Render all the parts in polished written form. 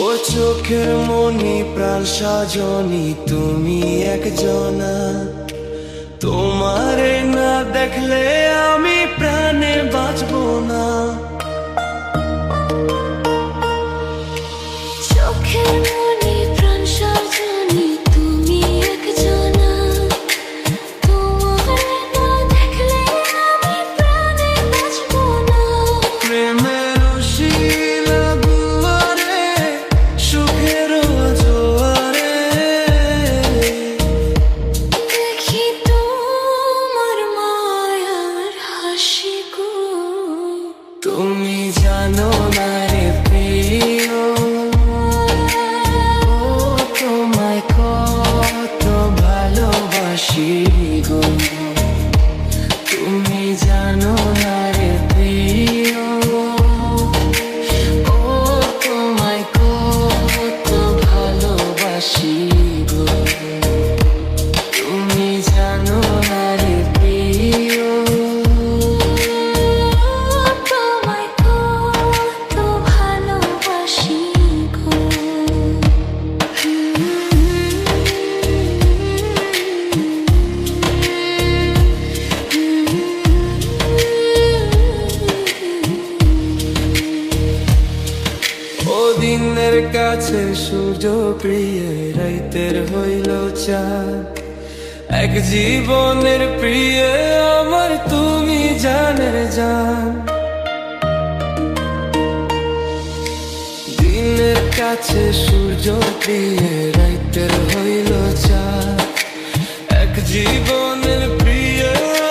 ও চোখের মনি প্রাণ সাজনি তুমি একজনা, তোমারে না দেখলে আমি প্রাণে বাঁচবো না। চোখের মনি প্রাণ সাজনি তুমি একজনা, তোমারে না দেখলে আমি প্রাণে বাঁচবো না। প্রেমের শিলা দুয়ারে সুখের জোয়ারে দেখি তোমার মায়ার হাসি গো। তুমি জানো না রে প্রিয়, তোমায় কত ভালোবাসি গো। তুমি জানো না রে প্রিয়, ও তোমায় কত ভালোবাসি গো। তুমি জানো না রে প্রিয়, তোমায় কত ভালোবাসি গো। ও দিনের কাছে সূর্য প্রিয়, রাইতের হইল চাঁদ। এক জীবনের প্রিয় আমার তুমি জানের জান। দিনের কাছে সূর্য প্রিয়, রাইতের হইল চাঁদ। এক জীবনের প্রিয়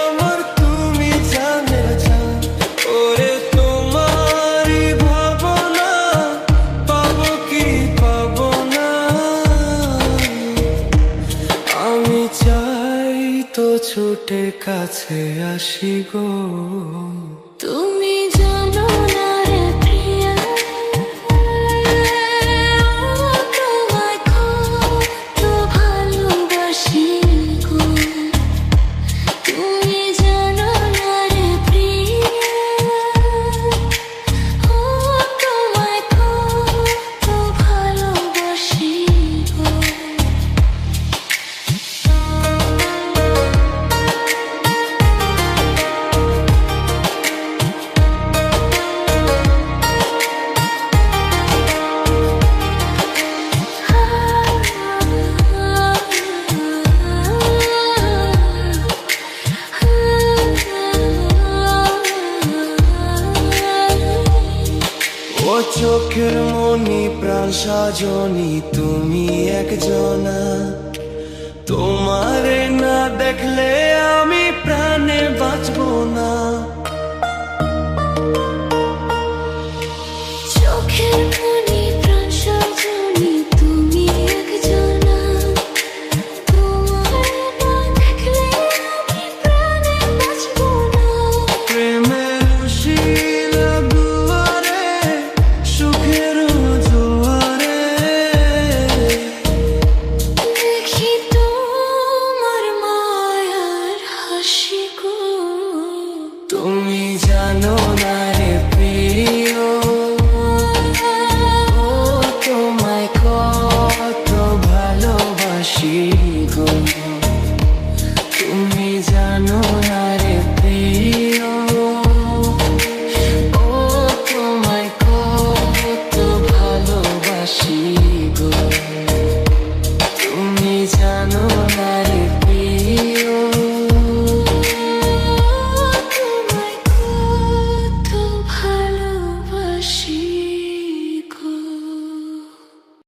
আমার তুমি জানের জান। ওরে তোমারই ভাবনা পাবো কি পাবো না, আমি চাই তো ছুটে কাছে আসি গো। তুমি জানো না রে প্রিয়া, তোমায় কত ভালোবাসি গো। তুমি জানো না রে প্রিয়া, তোমায় কত ভালোবাসি গো। ও চোখের মনি প্রাণ সাজনি তুমি একজনা, তোমারে না দেখলে আমি প্রাণে বাঁচবো না।